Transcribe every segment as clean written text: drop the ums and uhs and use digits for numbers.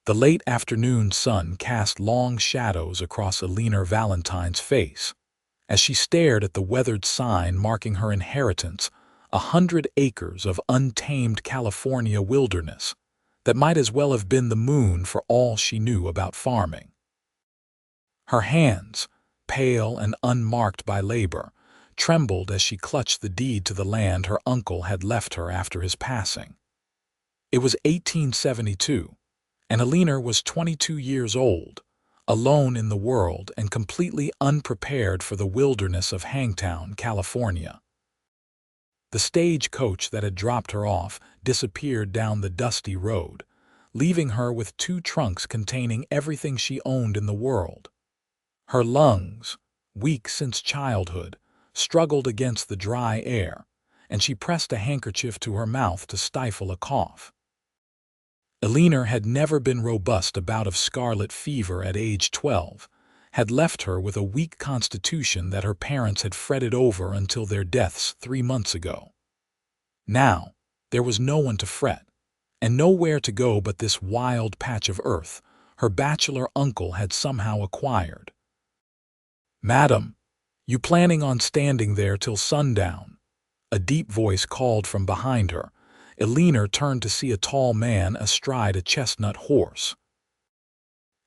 The late afternoon sun cast long shadows across Eleanor Valentine's face as she stared at the weathered sign marking her inheritance, 100 acres of untamed California wilderness that might as well have been the moon for all she knew about farming. Her hands, pale and unmarked by labor, trembled as she clutched the deed to the land her uncle had left her after his passing. It was 1872, and Eleanor was 22 years old, alone in the world and completely unprepared for the wilderness of Hangtown, California. The stagecoach that had dropped her off disappeared down the dusty road, leaving her with 2 trunks containing everything she owned in the world. Her lungs, weak since childhood, struggled against the dry air, and she pressed a handkerchief to her mouth to stifle a cough. Eleanor had never been robust. A bout of scarlet fever at age 12 had left her with a weak constitution that her parents had fretted over until their deaths 3 months ago. Now, there was no one to fret, and nowhere to go but this wild patch of earth her bachelor uncle had somehow acquired. "Madam, you planning on standing there till sundown?" A deep voice called from behind her. Eleanor turned to see a tall man astride a chestnut horse.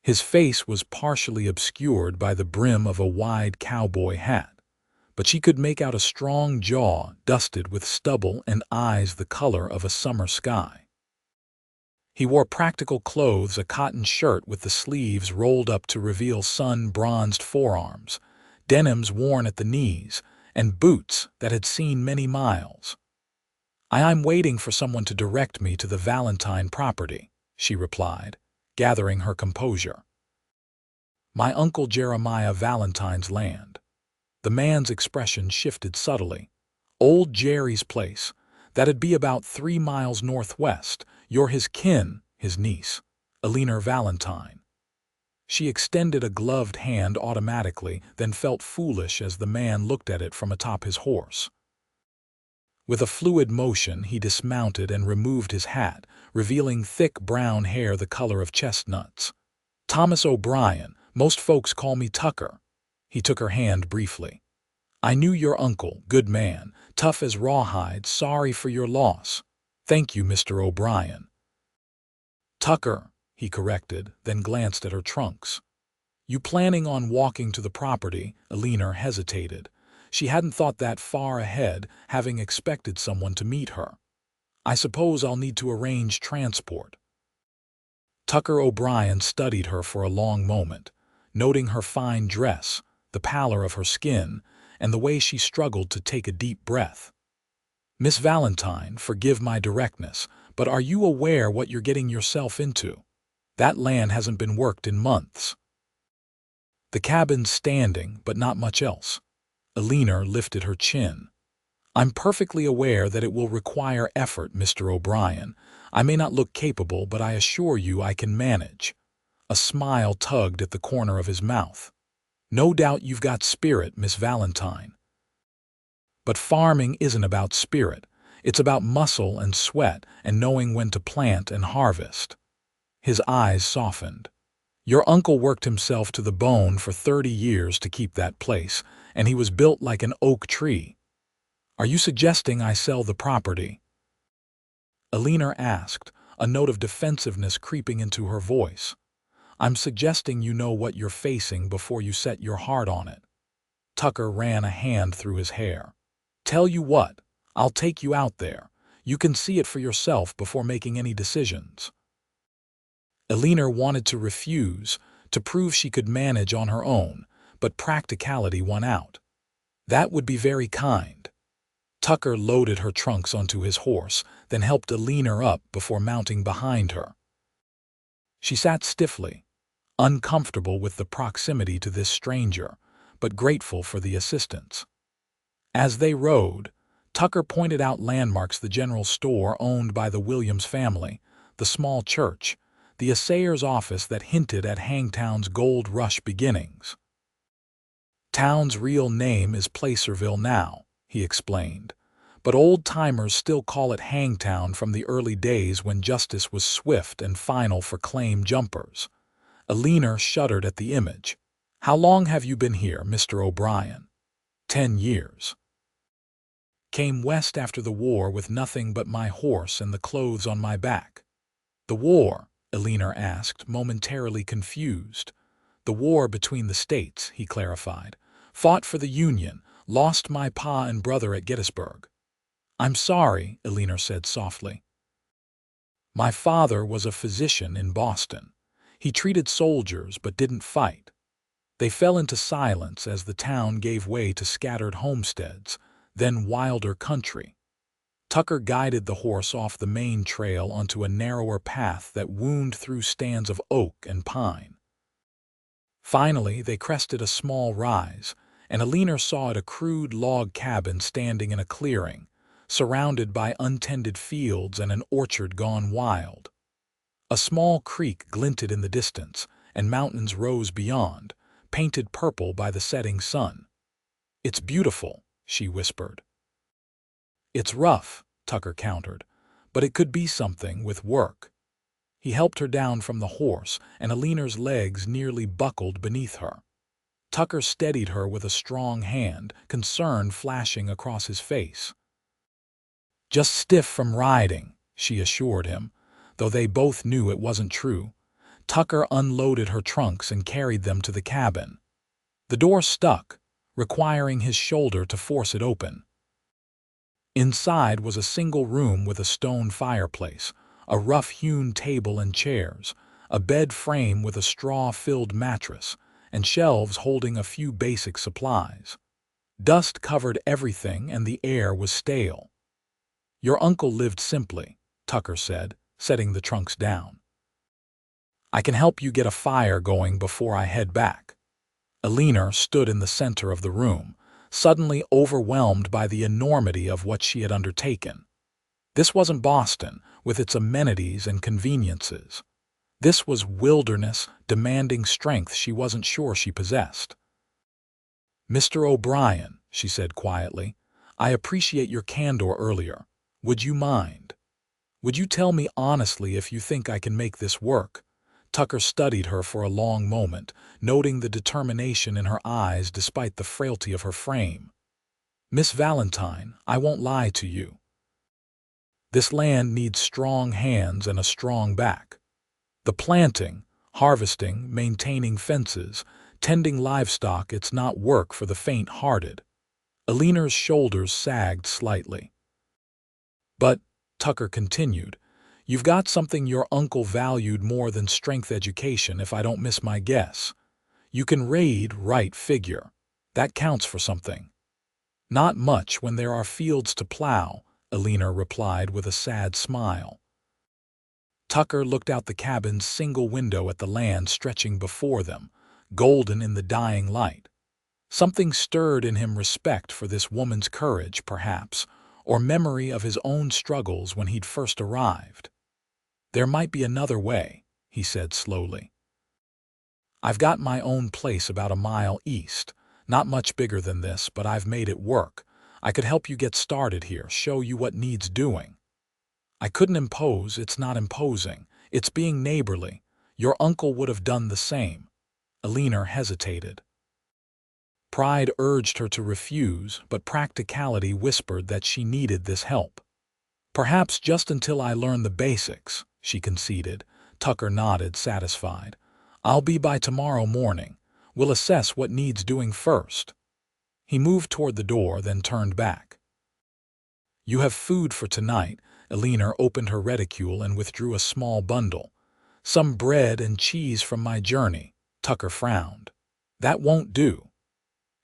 His face was partially obscured by the brim of a wide cowboy hat, but she could make out a strong jaw dusted with stubble and eyes the color of a summer sky. He wore practical clothes, a cotton shirt with the sleeves rolled up to reveal sun-bronzed forearms, denims worn at the knees, and boots that had seen many miles. "I'm waiting for someone to direct me to the Valentine property," she replied, gathering her composure. "My Uncle Jeremiah Valentine's land." The man's expression shifted subtly. "Old Jerry's place. That'd be about 3 miles northwest. You're his kin, his niece, Eleanor Valentine." She extended a gloved hand automatically, then felt foolish as the man looked at it from atop his horse. With a fluid motion, he dismounted and removed his hat, revealing thick brown hair the color of chestnuts. "Thomas O'Brien, most folks call me Tucker." He took her hand briefly. "I knew your uncle, good man, tough as rawhide, sorry for your loss." "Thank you, Mr. O'Brien." "Tucker," he corrected, then glanced at her trunks. "You planning on walking to the property?" Eleanor hesitated. She hadn't thought that far ahead, having expected someone to meet her. "I suppose I'll need to arrange transport." Tucker O'Brien studied her for a long moment, noting her fine dress, the pallor of her skin, and the way she struggled to take a deep breath. "Miss Valentine, forgive my directness, but are you aware what you're getting yourself into? That land hasn't been worked in months." "The cabin's standing, but not much else." Eleanor lifted her chin. "I'm perfectly aware that it will require effort, Mr. O'Brien. I may not look capable, but I assure you I can manage." A smile tugged at the corner of his mouth. "No doubt you've got spirit, Miss Valentine." "But farming isn't about spirit. It's about muscle and sweat and knowing when to plant and harvest." His eyes softened. "Your uncle worked himself to the bone for 30 years to keep that place, and he was built like an oak tree. Are you suggesting I sell the property?" Eleanor asked, a note of defensiveness creeping into her voice. "I'm suggesting you know what you're facing before you set your heart on it." Tucker ran a hand through his hair. "Tell you what, I'll take you out there. You can see it for yourself before making any decisions." Eleanor wanted to refuse, to prove she could manage on her own, but practicality won out. "That would be very kind." Tucker loaded her trunks onto his horse, then helped Eleanor up before mounting behind her. She sat stiffly, uncomfortable with the proximity to this stranger, but grateful for the assistance. As they rode, Tucker pointed out landmarks: the general store owned by the Williams family, the small church, the assayer's office that hinted at Hangtown's gold rush beginnings. "Town's real name is Placerville now," he explained, but old-timers still call it Hangtown from the early days when justice was swift and final for claim jumpers. Eleanor shuddered at the image. "How long have you been here, Mr. O'Brien?" 10 years. Came west after the war with nothing but my horse and the clothes on my back." "The war?" Eleanor asked, momentarily confused. "The war between the states," he clarified. "Fought for the Union, lost my pa and brother at Gettysburg." "I'm sorry," Eleanor said softly. "My father was a physician in Boston. He treated soldiers but didn't fight. They fell into silence as the town gave way to scattered homesteads, then wilder country." Tucker guided the horse off the main trail onto a narrower path that wound through stands of oak and pine. Finally, they crested a small rise, and Eleanor saw a crude log cabin standing in a clearing, surrounded by untended fields and an orchard gone wild. A small creek glinted in the distance, and mountains rose beyond, painted purple by the setting sun. "It's beautiful," she whispered. "It's rough," Tucker countered, "but it could be something with work." He helped her down from the horse, and Eleanor's legs nearly buckled beneath her. Tucker steadied her with a strong hand, concern flashing across his face. "Just stiff from riding," she assured him, though they both knew it wasn't true. Tucker unloaded her trunks and carried them to the cabin. The door stuck, requiring his shoulder to force it open. Inside was a single room with a stone fireplace, a rough-hewn table and chairs, a bed frame with a straw-filled mattress, and shelves holding a few basic supplies. Dust covered everything and the air was stale. "Your uncle lived simply," Tucker said, setting the trunks down. "I can help you get a fire going before I head back." Eleanor stood in the center of the room, suddenly overwhelmed by the enormity of what she had undertaken. This wasn't Boston, with its amenities and conveniences. This was wilderness, demanding strength she wasn't sure she possessed. "Mr. O'Brien," she said quietly, "I appreciate your candor earlier. Would you mind? Would you tell me honestly if you think I can make this work?" Tucker studied her for a long moment, noting the determination in her eyes despite the frailty of her frame. "Miss Valentine, I won't lie to you. This land needs strong hands and a strong back. The planting, harvesting, maintaining fences, tending livestock, it's not work for the faint-hearted." Eleanor's shoulders sagged slightly. "But," Tucker continued, "you've got something your uncle valued more than strength education, if I don't miss my guess. You can read, write, figure. That counts for something." "Not much when there are fields to plow," Eleanor replied with a sad smile. Tucker looked out the cabin's single window at the land stretching before them, golden in the dying light. Something stirred in him, respect for this woman's courage, perhaps, or memory of his own struggles when he'd first arrived. "There might be another way," he said slowly. "I've got my own place about a mile east, not much bigger than this, but I've made it work. I could help you get started here, show you what needs doing. I couldn't impose, it's not imposing, it's being neighborly. Your uncle would have done the same." Eleanor hesitated. Pride urged her to refuse, but practicality whispered that she needed this help. "Perhaps just until I learn the basics," she conceded. Tucker nodded, satisfied. "I'll be by tomorrow morning. We'll assess what needs doing first." He moved toward the door, then turned back. "You have food for tonight." Eleanor opened her reticule and withdrew a small bundle. "Some bread and cheese from my journey." Tucker frowned. "That won't do."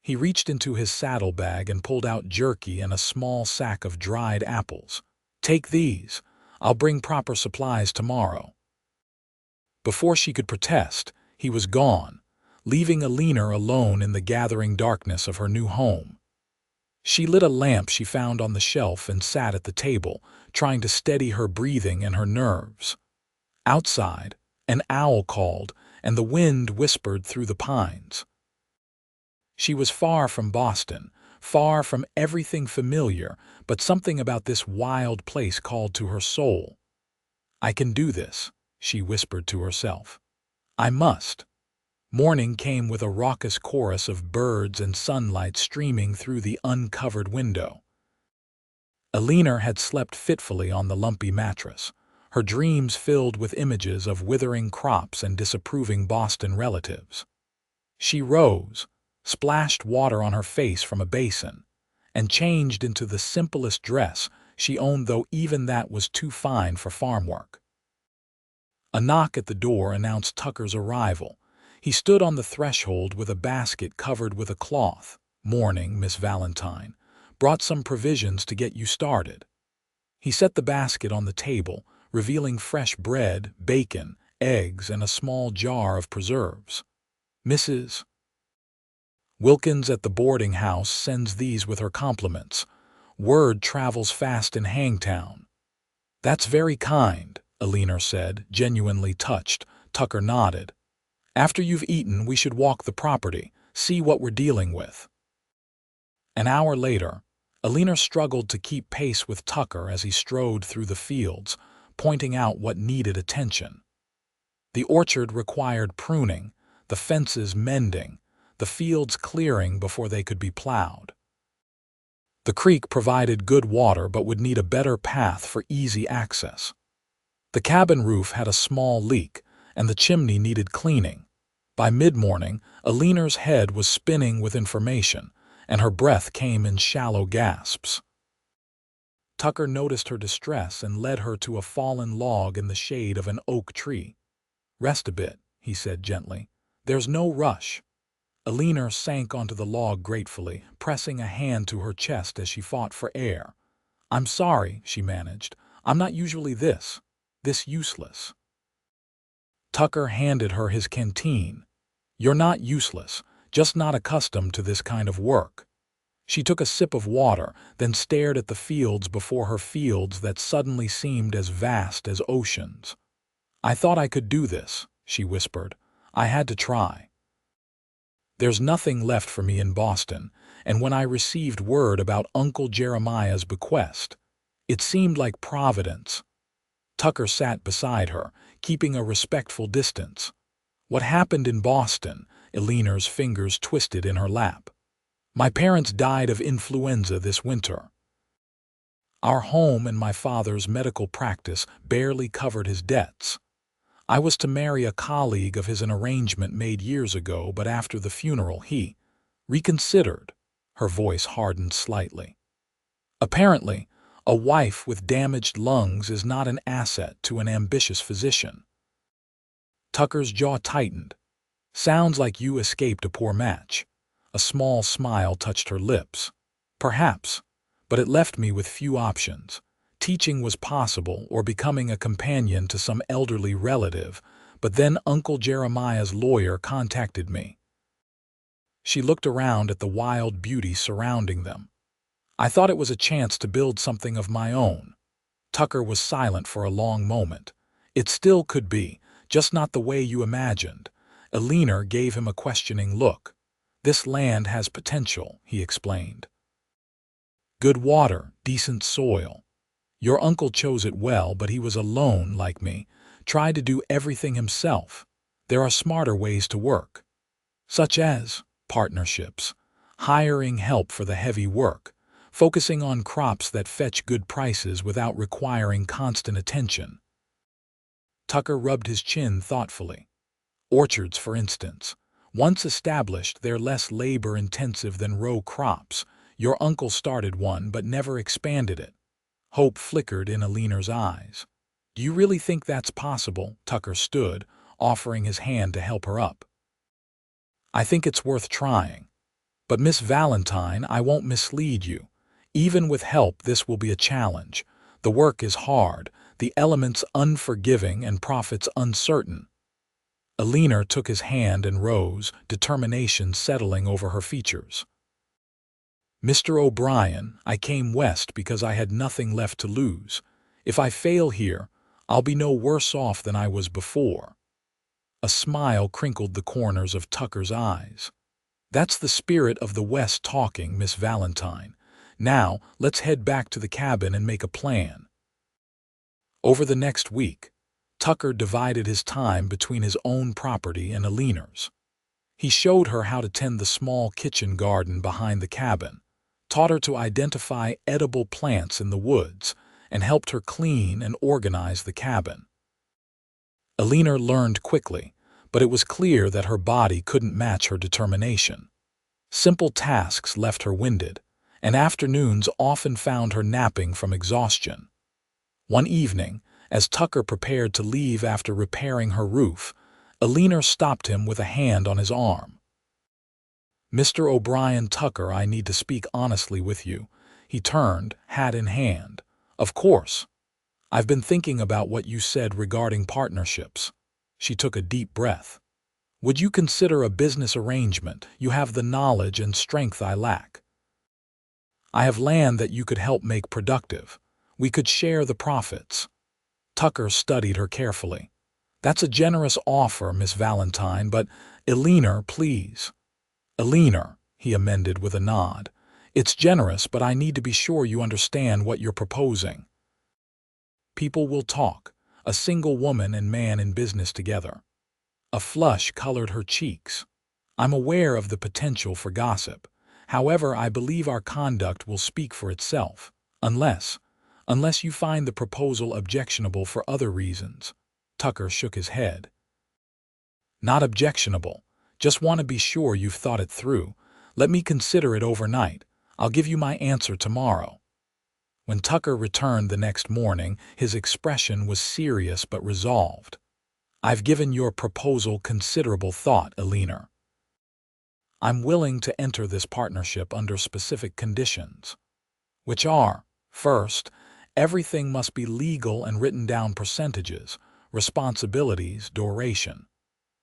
He reached into his saddlebag and pulled out jerky and a small sack of dried apples. "Take these. I'll bring proper supplies tomorrow." Before she could protest, he was gone, leaving Eleanor alone in the gathering darkness of her new home. She lit a lamp she found on the shelf and sat at the table, trying to steady her breathing and her nerves. Outside, an owl called, and the wind whispered through the pines. She was far from Boston, far from everything familiar, but something about this wild place called to her soul. "I can do this," she whispered to herself. "I must." Morning came with a raucous chorus of birds and sunlight streaming through the uncovered window. Eleanor had slept fitfully on the lumpy mattress, her dreams filled with images of withering crops and disapproving Boston relatives. She rose, splashed water on her face from a basin, and changed into the simplest dress she owned, though even that was too fine for farm work. A knock at the door announced Tucker's arrival. He stood on the threshold with a basket covered with a cloth. "Morning, Miss Valentine. Brought some provisions to get you started." He set the basket on the table, revealing fresh bread, bacon, eggs, and a small jar of preserves. "Mrs. Wilkins at the boarding house sends these with her compliments. Word travels fast in Hangtown." "That's very kind," Eleanor said, genuinely touched. Tucker nodded. "After you've eaten, we should walk the property, see what we're dealing with." An hour later, Eleanor struggled to keep pace with Tucker as he strode through the fields, pointing out what needed attention. The orchard required pruning, the fences mending, the fields clearing before they could be plowed. The creek provided good water but would need a better path for easy access. The cabin roof had a small leak, and the chimney needed cleaning. By mid-morning, Eleanor's head was spinning with information, and her breath came in shallow gasps. Tucker noticed her distress and led her to a fallen log in the shade of an oak tree. "Rest a bit," he said gently. "There's no rush." Eleanor sank onto the log gratefully, pressing a hand to her chest as she fought for air. "I'm sorry," she managed. "I'm not usually this useless." Tucker handed her his canteen. "You're not useless, just not accustomed to this kind of work." She took a sip of water, then stared at the fields before her, fields that suddenly seemed as vast as oceans. "I thought I could do this," she whispered. "I had to try. There's nothing left for me in Boston, and when I received word about Uncle Jeremiah's bequest, it seemed like Providence." Tucker sat beside her, keeping a respectful distance. "What happened in Boston?" Eleanor's fingers twisted in her lap. "My parents died of influenza this winter. Our home and my father's medical practice barely covered his debts. I was to marry a colleague of his, an arrangement made years ago, but after the funeral he reconsidered." Her voice hardened slightly. "Apparently, a wife with damaged lungs is not an asset to an ambitious physician." Tucker's jaw tightened. "Sounds like you escaped a poor match." A small smile touched her lips. "Perhaps, but it left me with few options. Teaching was possible, or becoming a companion to some elderly relative, but then Uncle Jeremiah's lawyer contacted me." She looked around at the wild beauty surrounding them. "I thought it was a chance to build something of my own." Tucker was silent for a long moment. "It still could be, just not the way you imagined." Eleanor gave him a questioning look. "This land has potential," he explained. "Good water, decent soil. Your uncle chose it well, but he was alone like me, tried to do everything himself. There are smarter ways to work, such as partnerships, hiring help for the heavy work, focusing on crops that fetch good prices without requiring constant attention." Tucker rubbed his chin thoughtfully. "Orchards, for instance. Once established, they're less labor-intensive than row crops. Your uncle started one but never expanded it." Hope flickered in Eleanor's eyes. "Do you really think that's possible?" Tucker stood, offering his hand to help her up. "I think it's worth trying. But Miss Valentine, I won't mislead you. Even with help, this will be a challenge. The work is hard, the elements unforgiving, and profits uncertain." Eleanor took his hand and rose, determination settling over her features. "Mr. O'Brien, I came west because I had nothing left to lose. If I fail here, I'll be no worse off than I was before." A smile crinkled the corners of Tucker's eyes. That's the spirit of the West talking, Miss Valentine. Now, let's head back to the cabin and make a plan. Over the next week, Tucker divided his time between his own property and Eleanor's. He showed her how to tend the small kitchen garden behind the cabin, taught her to identify edible plants in the woods, and helped her clean and organize the cabin. Eleanor learned quickly, but it was clear that her body couldn't match her determination. Simple tasks left her winded, and afternoons often found her napping from exhaustion. One evening, as Tucker prepared to leave after repairing her roof, Eleanor stopped him with a hand on his arm. "Mr. O'Brien Tucker, I need to speak honestly with you." He turned, hat in hand. "Of course. I've been thinking about what you said regarding partnerships." She took a deep breath. "Would you consider a business arrangement? You have the knowledge and strength I lack. I have land that you could help make productive. We could share the profits." Tucker studied her carefully. "That's a generous offer, Miss Valentine, but Eleanor, please." "Eleanor," he amended with a nod. "It's generous, but I need to be sure you understand what you're proposing. People will talk, a single woman and man in business together." A flush colored her cheeks. "I'm aware of the potential for gossip. However, I believe our conduct will speak for itself, unless you find the proposal objectionable for other reasons." Tucker shook his head. "Not objectionable. Just want to be sure you've thought it through. Let me consider it overnight. I'll give you my answer tomorrow." When Tucker returned the next morning, his expression was serious but resolved. "I've given your proposal considerable thought, Eleanor. I'm willing to enter this partnership under specific conditions, which are, first, everything must be legal and written down: percentages, responsibilities, duration.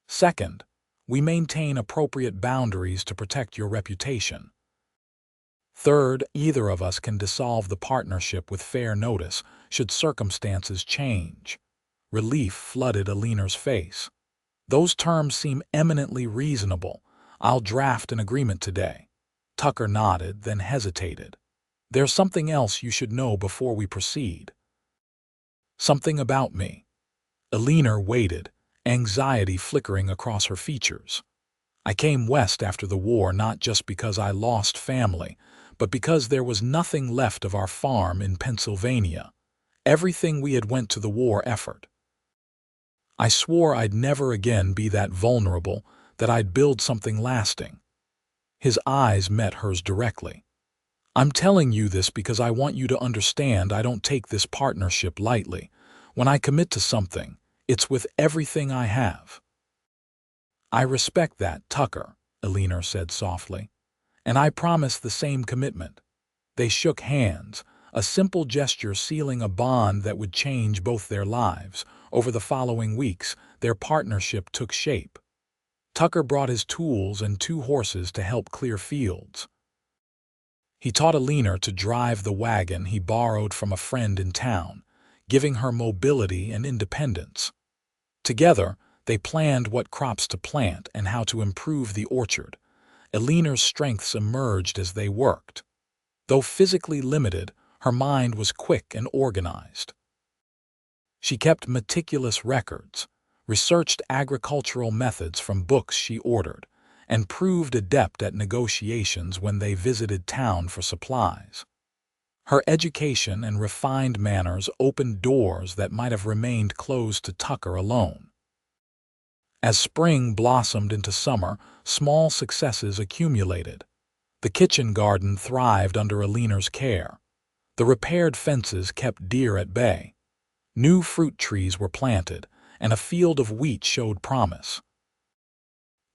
Second, we maintain appropriate boundaries to protect your reputation. Third, either of us can dissolve the partnership with fair notice should circumstances change." Relief flooded Eleanor's face. "Those terms seem eminently reasonable. I'll draft an agreement today." Tucker nodded, then hesitated. "There's something else you should know before we proceed." "Something about me?" Eleanor waited, anxiety flickering across her features. "I came west after the war not just because I lost family, but because there was nothing left of our farm in Pennsylvania. Everything we had went to the war effort. I swore I'd never again be that vulnerable, that I'd build something lasting." His eyes met hers directly. "I'm telling you this because I want you to understand I don't take this partnership lightly. When I commit to something, it's with everything I have." "I respect that, Tucker," Eleanor said softly. "And I promise the same commitment." They shook hands, a simple gesture sealing a bond that would change both their lives. Over the following weeks, their partnership took shape. Tucker brought his tools and 2 horses to help clear fields. He taught Eleanor to drive the wagon he borrowed from a friend in town, giving her mobility and independence. Together, they planned what crops to plant and how to improve the orchard. Eleanor's strengths emerged as they worked. Though physically limited, her mind was quick and organized. She kept meticulous records, researched agricultural methods from books she ordered, and proved adept at negotiations when they visited town for supplies. Her education and refined manners opened doors that might have remained closed to Tucker alone. As spring blossomed into summer, small successes accumulated. The kitchen garden thrived under Eleanor's care. The repaired fences kept deer at bay. New fruit trees were planted, and a field of wheat showed promise.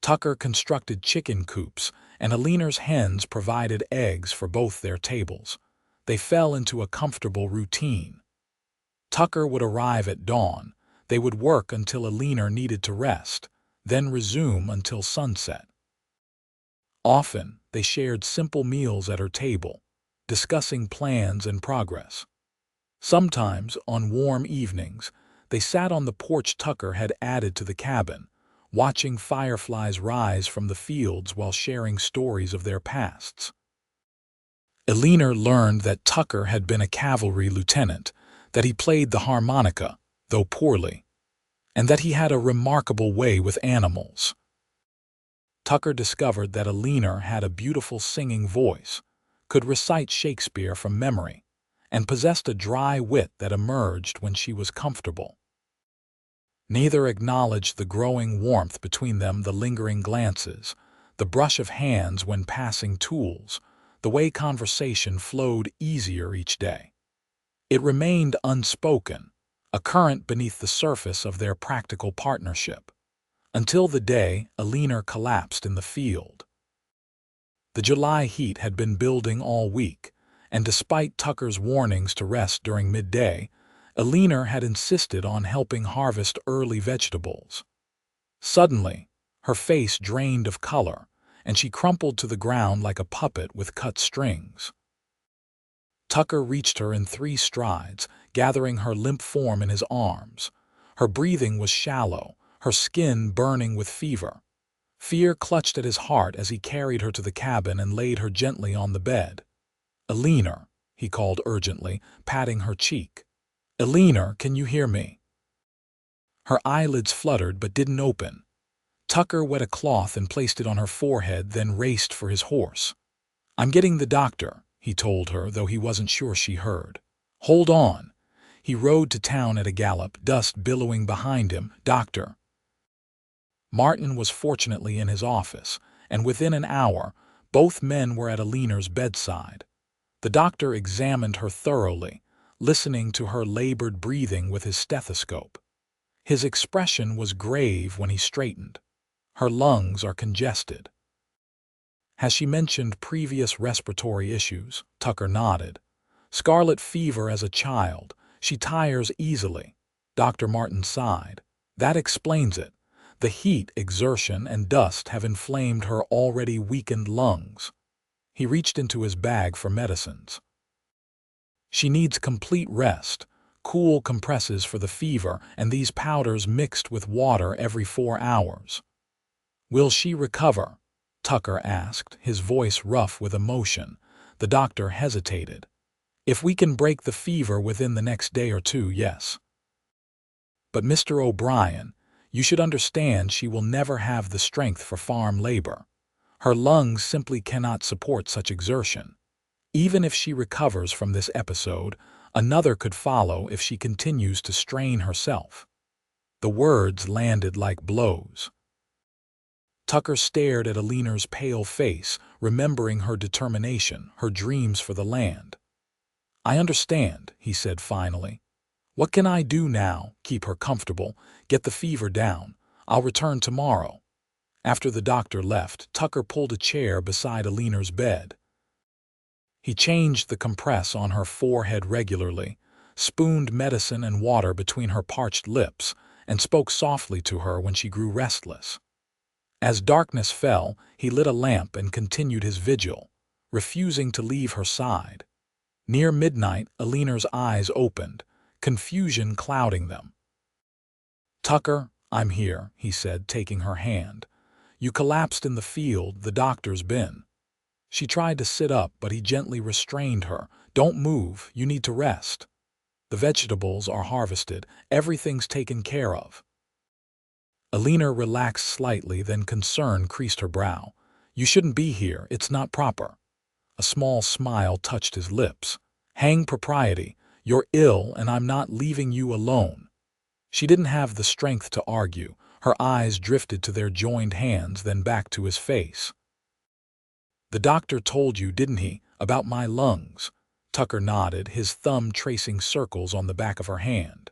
Tucker constructed chicken coops, and Eleanor's hens provided eggs for both their tables. They fell into a comfortable routine. Tucker would arrive at dawn. They would work until Eleanor needed to rest, then resume until sunset. Often, they shared simple meals at her table, discussing plans and progress. Sometimes, on warm evenings, they sat on the porch Tucker had added to the cabin, watching fireflies rise from the fields while sharing stories of their pasts. Eleanor learned that Tucker had been a cavalry lieutenant, that he played the harmonica, though poorly, and that he had a remarkable way with animals. Tucker discovered that Eleanor had a beautiful singing voice, could recite Shakespeare from memory, and possessed a dry wit that emerged when she was comfortable. Neither acknowledged the growing warmth between them, the lingering glances, the brush of hands when passing tools, the way conversation flowed easier each day. It remained unspoken, a current beneath the surface of their practical partnership, until the day Eleanor collapsed in the field. The July heat had been building all week, and despite Tucker's warnings to rest during midday, Eleanor had insisted on helping harvest early vegetables. Suddenly, her face drained of color, and she crumpled to the ground like a puppet with cut strings. Tucker reached her in 3 strides, gathering her limp form in his arms. Her breathing was shallow, her skin burning with fever. Fear clutched at his heart as he carried her to the cabin and laid her gently on the bed. "Eleanor," he called urgently, patting her cheek. "Eleanor, can you hear me?" Her eyelids fluttered but didn't open. Tucker wet a cloth and placed it on her forehead, then raced for his horse. "I'm getting the doctor," he told her, though he wasn't sure she heard. "Hold on." He rode to town at a gallop, dust billowing behind him. "Doctor." Martin was fortunately in his office, and within an hour, both men were at Eleanor's bedside. The doctor examined her thoroughly, listening to her labored breathing with his stethoscope. His expression was grave when he straightened. "Her lungs are congested." "Has she mentioned previous respiratory issues?" Tucker nodded. "Scarlet fever as a child. She tires easily." Dr. Martin sighed. "That explains it. The heat, exertion, and dust have inflamed her already weakened lungs." He reached into his bag for medicines. "She needs complete rest, cool compresses for the fever, and these powders mixed with water every 4 hours." "Will she recover?" Tucker asked, his voice rough with emotion. The doctor hesitated. "If we can break the fever within the next day or 2, yes. But Mr. O'Brien, you should understand she will never have the strength for farm labor. Her lungs simply cannot support such exertion. Even if she recovers from this episode, another could follow if she continues to strain herself." The words landed like blows. Tucker stared at Eleanor's pale face, remembering her determination, her dreams for the land. "I understand," he said finally. "What can I do now? Keep her comfortable, get the fever down. I'll return tomorrow." After the doctor left, Tucker pulled a chair beside Eleanor's bed. He changed the compress on her forehead regularly, spooned medicine and water between her parched lips, and spoke softly to her when she grew restless. As darkness fell, he lit a lamp and continued his vigil, refusing to leave her side. Near midnight, Eleanor's eyes opened, confusion clouding them. "Tucker, I'm here," he said, taking her hand. "You collapsed in the field, the doctor's been." She tried to sit up, but he gently restrained her. "Don't move, you need to rest. The vegetables are harvested, everything's taken care of." Eleanor relaxed slightly, then concern creased her brow. "You shouldn't be here, it's not proper." A small smile touched his lips. "Hang propriety, you're ill and I'm not leaving you alone." She didn't have the strength to argue. Her eyes drifted to their joined hands, then back to his face. "The doctor told you, didn't he, about my lungs?" Tucker nodded, his thumb tracing circles on the back of her hand.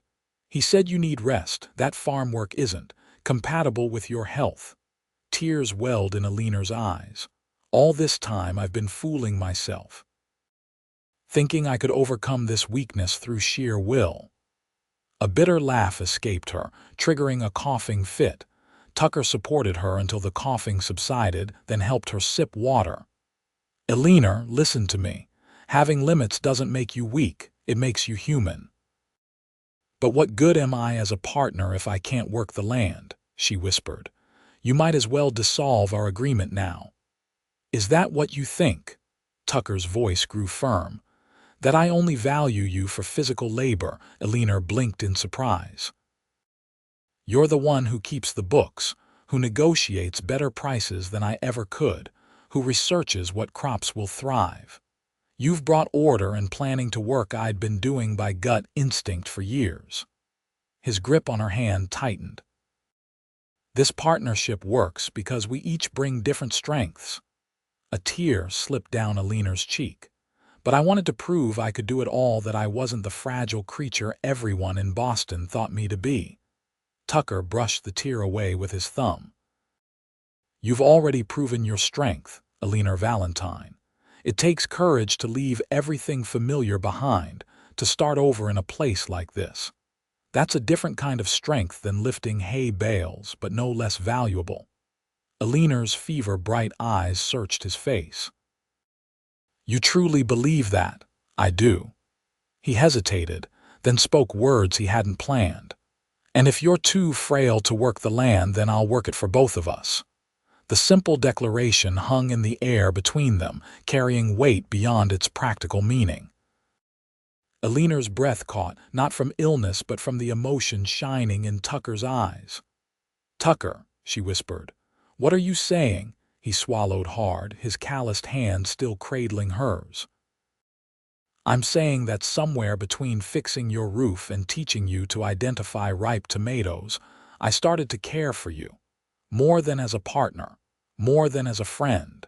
"He said you need rest, that farm work isn't compatible with your health." Tears welled in Eleanor's eyes. "All this time I've been fooling myself, thinking I could overcome this weakness through sheer will." A bitter laugh escaped her, triggering a coughing fit. Tucker supported her until the coughing subsided, then helped her sip water. "Eleanor, listen to me. Having limits doesn't make you weak, it makes you human." "But what good am I as a partner if I can't work the land?" she whispered. You might as well dissolve our agreement now." "Is that what you think?" Tucker's voice grew firm. "That I only value you for physical labor?" Eleanor blinked in surprise. "You're the one who keeps the books, who negotiates better prices than I ever could, who researches what crops will thrive. You've brought order and planning to work I'd been doing by gut instinct for years." His grip on her hand tightened. "This partnership works because we each bring different strengths." A tear slipped down Eleanor's cheek. "But I wanted to prove I could do it all, that I wasn't the fragile creature everyone in Boston thought me to be." Tucker brushed the tear away with his thumb. "You've already proven your strength, Eleanor Valentine. It takes courage to leave everything familiar behind, to start over in a place like this. That's a different kind of strength than lifting hay bales, but no less valuable." Eleanor's fever-bright eyes searched his face. "You truly believe that?" "I do." He hesitated, then spoke words he hadn't planned. "And if you're too frail to work the land, then I'll work it for both of us." The simple declaration hung in the air between them, carrying weight beyond its practical meaning. Eleanor's breath caught, not from illness but from the emotion shining in Tucker's eyes. "Tucker," she whispered, "what are you saying?" He swallowed hard, his calloused hand still cradling hers. "I'm saying that somewhere between fixing your roof and teaching you to identify ripe tomatoes, I started to care for you. More than as a partner, more than as a friend."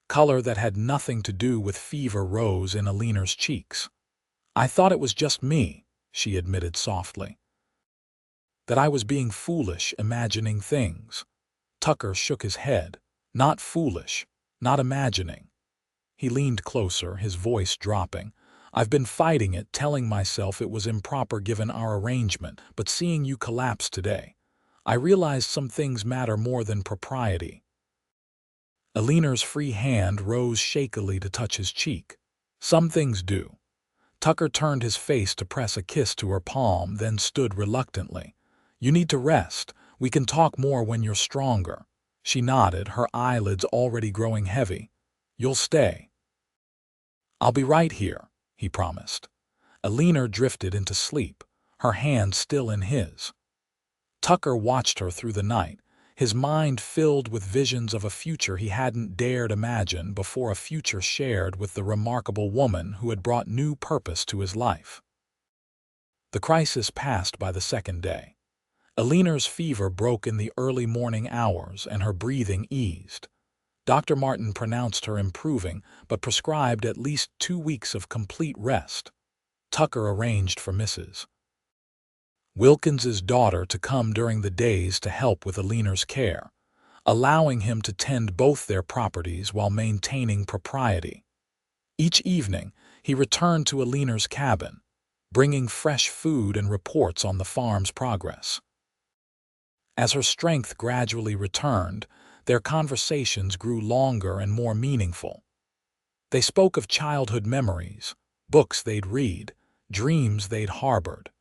Color that had nothing to do with fever rose in Eleanor's cheeks. "I thought it was just me," she admitted softly. "That I was being foolish, imagining things." Tucker shook his head. "Not foolish, not imagining." He leaned closer, his voice dropping. "I've been fighting it, telling myself it was improper given our arrangement, but seeing you collapse today, I realized some things matter more than propriety." Eleanor's free hand rose shakily to touch his cheek. "Some things do." Tucker turned his face to press a kiss to her palm, then stood reluctantly. "You need to rest. We can talk more when you're stronger." She nodded, her eyelids already growing heavy. "You'll stay?" "I'll be right here," he promised. Eleanor drifted into sleep, her hand still in his. Tucker watched her through the night, his mind filled with visions of a future he hadn't dared imagine before, a future shared with the remarkable woman who had brought new purpose to his life. The crisis passed by the second day. Eleanor's fever broke in the early morning hours and her breathing eased. Dr. Martin pronounced her improving, but prescribed at least 2 weeks of complete rest. Tucker arranged for Mrs. Wilkins's daughter to come during the days to help with Eleanor's care, allowing him to tend both their properties while maintaining propriety. Each evening, he returned to Eleanor's cabin, bringing fresh food and reports on the farm's progress. As her strength gradually returned, their conversations grew longer and more meaningful. They spoke of childhood memories, books they'd read, dreams they'd harbored.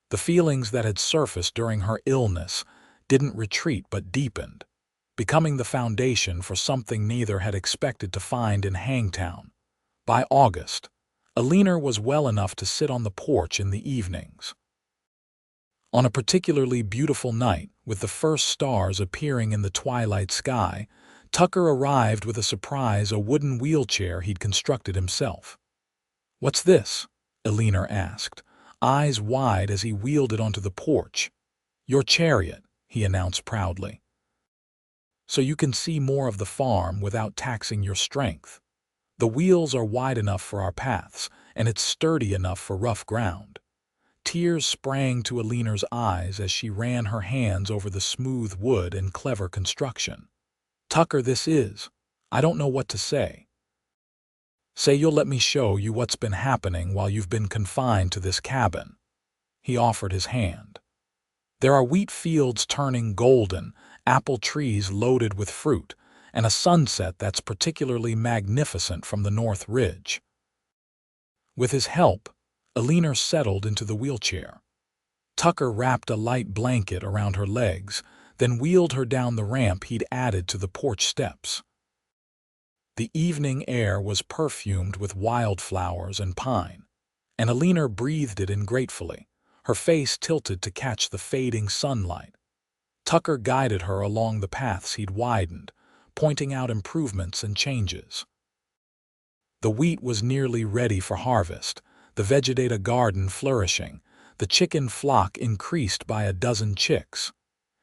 The feelings that had surfaced during her illness didn't retreat but deepened, becoming the foundation for something neither had expected to find in Hangtown. By August, Eleanor was well enough to sit on the porch in the evenings. On a particularly beautiful night, with the first stars appearing in the twilight sky, Tucker arrived with a surprise, a wooden wheelchair he'd constructed himself. "What's this?" Eleanor asked, eyes wide as he wheeled it onto the porch. "Your chariot," he announced proudly. "So you can see more of the farm without taxing your strength. The wheels are wide enough for our paths, and it's sturdy enough for rough ground." Tears sprang to Eleanor's eyes as she ran her hands over the smooth wood and clever construction. "Tucker, this is... I don't know what to say." "Say you'll let me show you what's been happening while you've been confined to this cabin." He offered his hand. "There are wheat fields turning golden, apple trees loaded with fruit, and a sunset that's particularly magnificent from the North Ridge." With his help, Eleanor settled into the wheelchair. Tucker wrapped a light blanket around her legs, then wheeled her down the ramp he'd added to the porch steps. The evening air was perfumed with wildflowers and pine, and Eleanor breathed it in gratefully, her face tilted to catch the fading sunlight. Tucker guided her along the paths he'd widened, pointing out improvements and changes. The wheat was nearly ready for harvest, the vegetative garden flourishing, the chicken flock increased by a dozen chicks.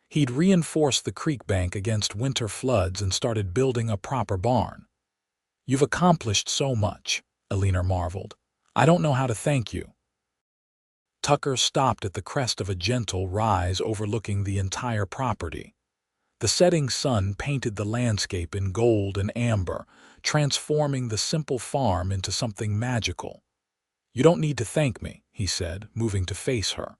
He'd reinforced the creek bank against winter floods and started building a proper barn. "You've accomplished so much," Eleanor marveled. "I don't know how to thank you." Tucker stopped at the crest of a gentle rise overlooking the entire property. The setting sun painted the landscape in gold and amber, transforming the simple farm into something magical. "You don't need to thank me," he said, moving to face her.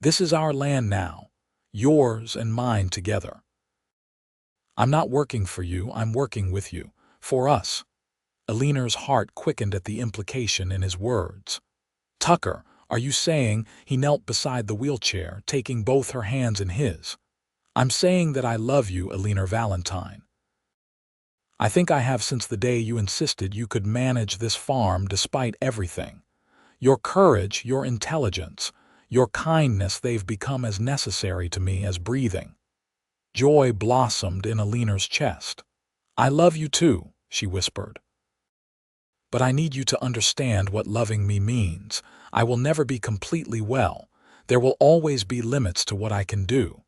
"This is our land now, yours and mine together. I'm not working for you, I'm working with you, for us." Eleanor's heart quickened at the implication in his words. "Tucker, are you saying—" He knelt beside the wheelchair, taking both her hands in his. "I'm saying that I love you, Eleanor Valentine. I think I have since the day you insisted you could manage this farm despite everything. Your courage, your intelligence, your kindness, they've become as necessary to me as breathing." Joy blossomed in Eleanor's chest. "I love you too," she whispered. "But I need you to understand what loving me means. I will never be completely well. There will always be limits to what I can do."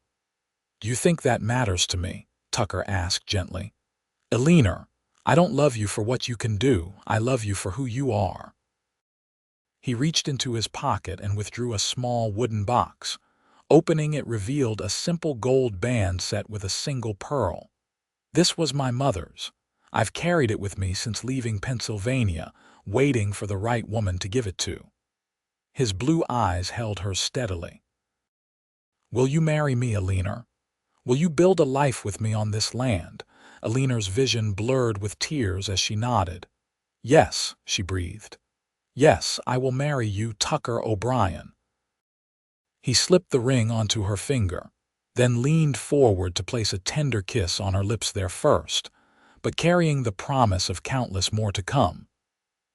"Do you think that matters to me?" Tucker asked gently. "Eleanor, I don't love you for what you can do. I love you for who you are." He reached into his pocket and withdrew a small wooden box. Opening it revealed a simple gold band set with a single pearl. "This was my mother's. I've carried it with me since leaving Pennsylvania, waiting for the right woman to give it to." His blue eyes held hers steadily. "Will you marry me, Eleanor? Will you build a life with me on this land?" Eleanor's vision blurred with tears as she nodded. "Yes," she breathed. "Yes, I will marry you, Tucker O'Brien." He slipped the ring onto her finger, then leaned forward to place a tender kiss on her lips there first, but carrying the promise of countless more to come.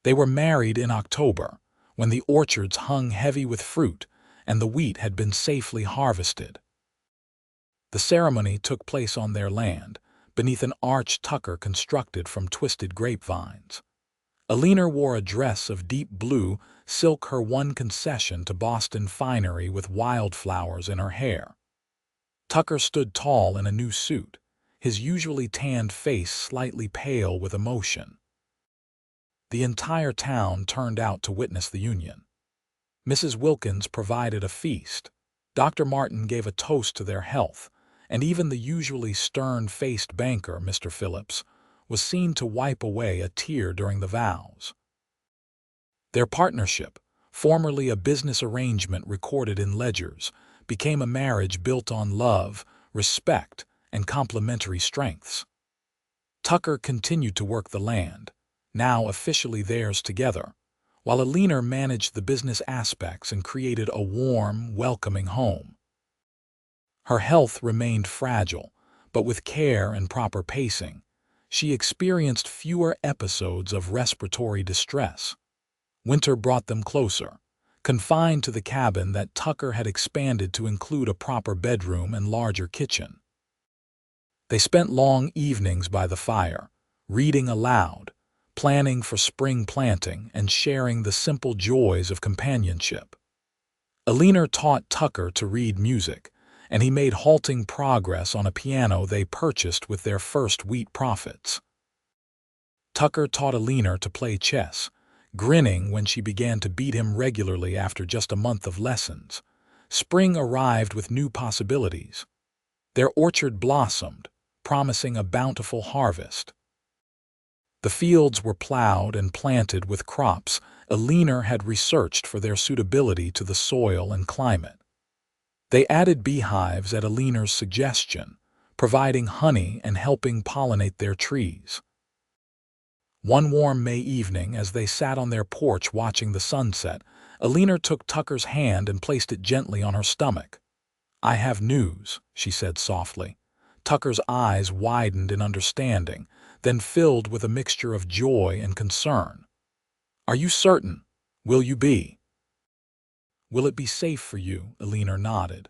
They were married in October, when the orchards hung heavy with fruit and the wheat had been safely harvested. The ceremony took place on their land, beneath an arch Tucker constructed from twisted grapevines. Eleanor wore a dress of deep blue silk, her one concession to Boston finery, with wildflowers in her hair. Tucker stood tall in a new suit, his usually tanned face slightly pale with emotion. The entire town turned out to witness the union. Mrs. Wilkins provided a feast, Dr. Martin gave a toast to their health, and even the usually stern-faced banker, Mr. Phillips, was seen to wipe away a tear during the vows. Their partnership, formerly a business arrangement recorded in ledgers, became a marriage built on love, respect, and complementary strengths. Tucker continued to work the land, now officially theirs together, while Eleanor managed the business aspects and created a warm, welcoming home. Her health remained fragile, but with care and proper pacing, she experienced fewer episodes of respiratory distress. Winter brought them closer, confined to the cabin that Tucker had expanded to include a proper bedroom and larger kitchen. They spent long evenings by the fire, reading aloud, planning for spring planting, and sharing the simple joys of companionship. Eleanor taught Tucker to read music, and he made halting progress on a piano they purchased with their first wheat profits. Tucker taught Eleanor to play chess, grinning when she began to beat him regularly after just a month of lessons. Spring arrived with new possibilities. Their orchard blossomed, promising a bountiful harvest. The fields were plowed and planted with crops Eleanor had researched for their suitability to the soil and climate. They added beehives at Eleanor's suggestion, providing honey and helping pollinate their trees. One warm May evening, as they sat on their porch watching the sunset, Eleanor took Tucker's hand and placed it gently on her stomach. "I have news," she said softly. Tucker's eyes widened in understanding, then filled with a mixture of joy and concern. "Are you certain? Will you be? Will it be safe for you?" Eleanor nodded.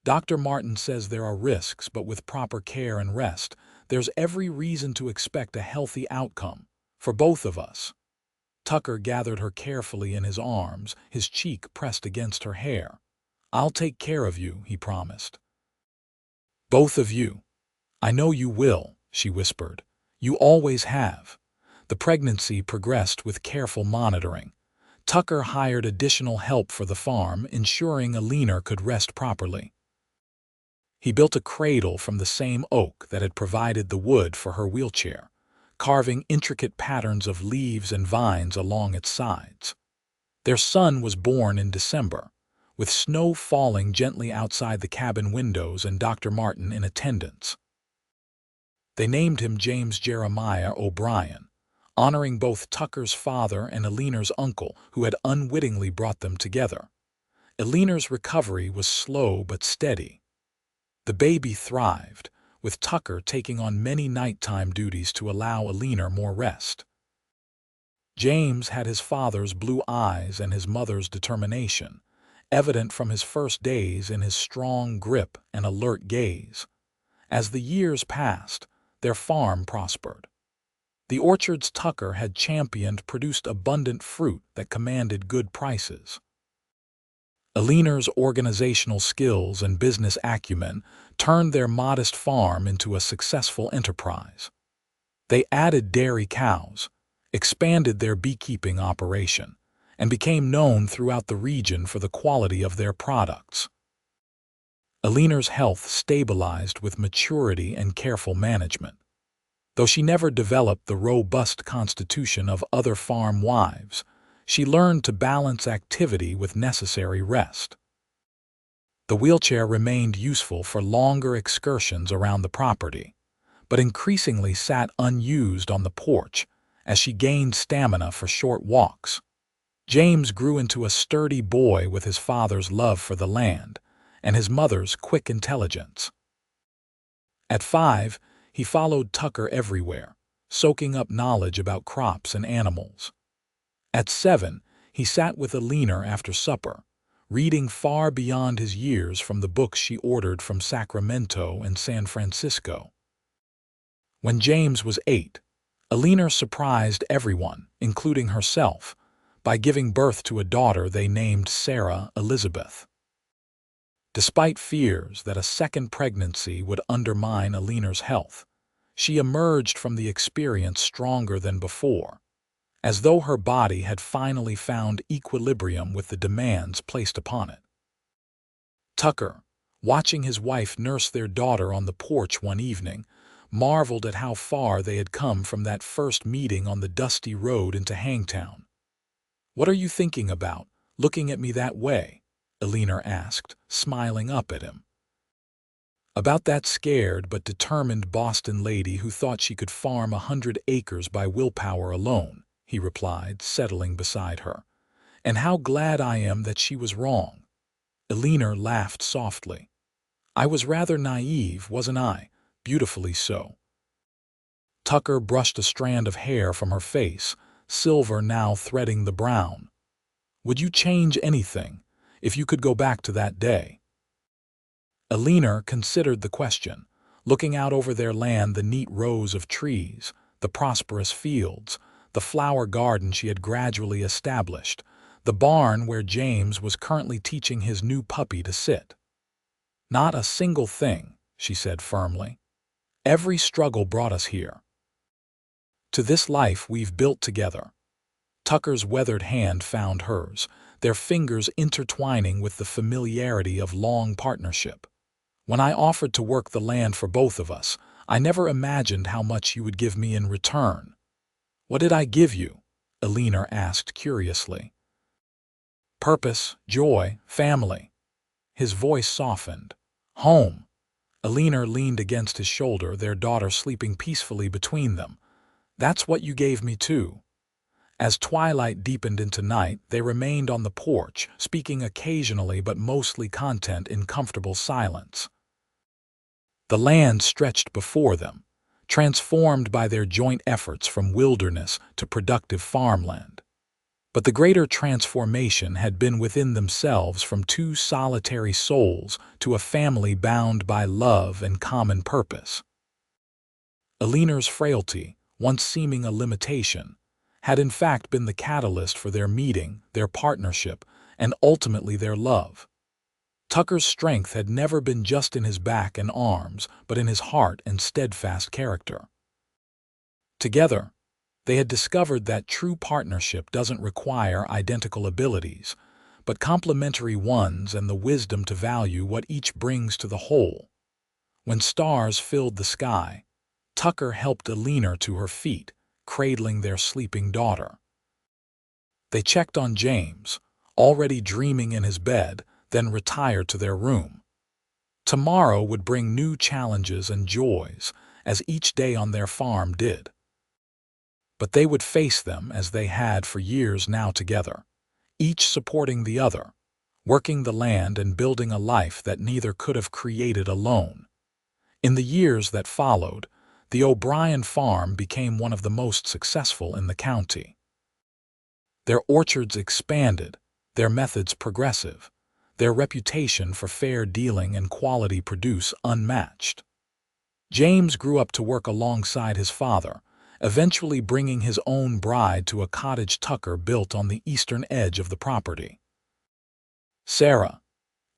"Dr. Martin says there are risks, but with proper care and rest, there's every reason to expect a healthy outcome. For both of us." Tucker gathered her carefully in his arms, his cheek pressed against her hair. "I'll take care of you," he promised. "Both of you. I know you will," she whispered. "You always have." The pregnancy progressed with careful monitoring. Tucker hired additional help for the farm, ensuring Eleanor could rest properly. He built a cradle from the same oak that had provided the wood for her wheelchair, carving intricate patterns of leaves and vines along its sides. Their son was born in December, with snow falling gently outside the cabin windows and Dr. Martin in attendance. They named him James Jeremiah O'Brien, honoring both Tucker's father and Eleanor's uncle, who had unwittingly brought them together. Eleanor's recovery was slow but steady. The baby thrived, with Tucker taking on many nighttime duties to allow Eleanor more rest. James had his father's blue eyes and his mother's determination, evident from his first days in his strong grip and alert gaze. As the years passed, their farm prospered. The orchards Tucker had championed produced abundant fruit that commanded good prices. Eleanor's organizational skills and business acumen turned their modest farm into a successful enterprise. They added dairy cows, expanded their beekeeping operation, and became known throughout the region for the quality of their products. Eleanor's health stabilized with maturity and careful management. Though she never developed the robust constitution of other farm wives, she learned to balance activity with necessary rest. The wheelchair remained useful for longer excursions around the property, but increasingly sat unused on the porch as she gained stamina for short walks. James grew into a sturdy boy with his father's love for the land and his mother's quick intelligence. At 5, he followed Tucker everywhere, soaking up knowledge about crops and animals. At 7, he sat with Eleanor after supper, reading far beyond his years from the books she ordered from Sacramento and San Francisco. When James was 8, Eleanor surprised everyone, including herself, by giving birth to a daughter they named Sarah Elizabeth. Despite fears that a second pregnancy would undermine Eleanor's health, she emerged from the experience stronger than before, as though her body had finally found equilibrium with the demands placed upon it. Tucker, watching his wife nurse their daughter on the porch one evening, marveled at how far they had come from that first meeting on the dusty road into Hangtown. "What are you thinking about, looking at me that way?" Eleanor asked, smiling up at him. "About that scared but determined Boston lady who thought she could farm 100 acres by willpower alone," he replied, settling beside her. "And how glad I am that she was wrong." Eleanor laughed softly. "I was rather naive, wasn't I? Beautifully so." Tucker brushed a strand of hair from her face, silver now threading the brown. "Would you change anything, if you could go back to that day?" Eleanor considered the question, looking out over their land, the neat rows of trees, the prosperous fields, the flower garden she had gradually established, the barn where James was currently teaching his new puppy to sit. "Not a single thing," she said firmly. "Every struggle brought us here. To this life we've built together." Tucker's weathered hand found hers, their fingers intertwining with the familiarity of long partnership. "When I offered to work the land for both of us, I never imagined how much you would give me in return." "What did I give you?" Eleanor asked curiously. "Purpose, joy, family." His voice softened. "Home." Eleanor leaned against his shoulder, their daughter sleeping peacefully between them. "That's what you gave me too." As twilight deepened into night, they remained on the porch, speaking occasionally but mostly content in comfortable silence. The land stretched before them, transformed by their joint efforts from wilderness to productive farmland. But the greater transformation had been within themselves, from two solitary souls to a family bound by love and common purpose. Eleanor's frailty, once seeming a limitation, had in fact been the catalyst for their meeting, their partnership, and ultimately their love. Tucker's strength had never been just in his back and arms, but in his heart and steadfast character. Together, they had discovered that true partnership doesn't require identical abilities, but complementary ones, and the wisdom to value what each brings to the whole. When stars filled the sky, Tucker helped Eleanor to her feet, cradling their sleeping daughter. They checked on James, already dreaming in his bed, then retired to their room. Tomorrow would bring new challenges and joys, as each day on their farm did. But they would face them as they had for years now together, each supporting the other, working the land and building a life that neither could have created alone. In the years that followed, the O'Brien farm became one of the most successful in the county. Their orchards expanded, their methods progressive, their reputation for fair dealing and quality produce unmatched. James grew up to work alongside his father, eventually bringing his own bride to a cottage Tucker built on the eastern edge of the property. Sarah,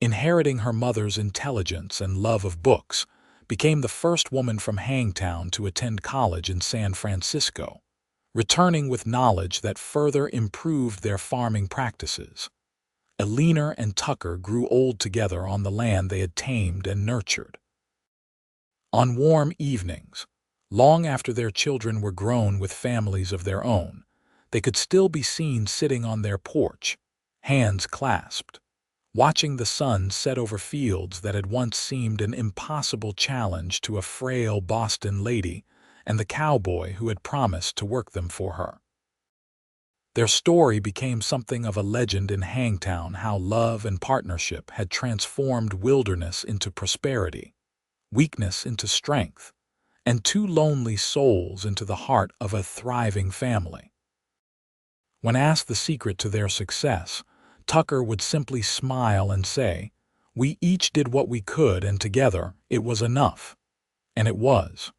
inheriting her mother's intelligence and love of books, became the first woman from Hangtown to attend college in San Francisco, returning with knowledge that further improved their farming practices. Eleanor and Tucker grew old together on the land they had tamed and nurtured. On warm evenings, long after their children were grown with families of their own, they could still be seen sitting on their porch, hands clasped, watching the sun set over fields that had once seemed an impossible challenge to a frail Boston lady and the cowboy who had promised to work them for her. Their story became something of a legend in Hangtown, how love and partnership had transformed wilderness into prosperity, weakness into strength, and two lonely souls into the heart of a thriving family. When asked the secret to their success, Tucker would simply smile and say, "We each did what we could, and together it was enough." And it was.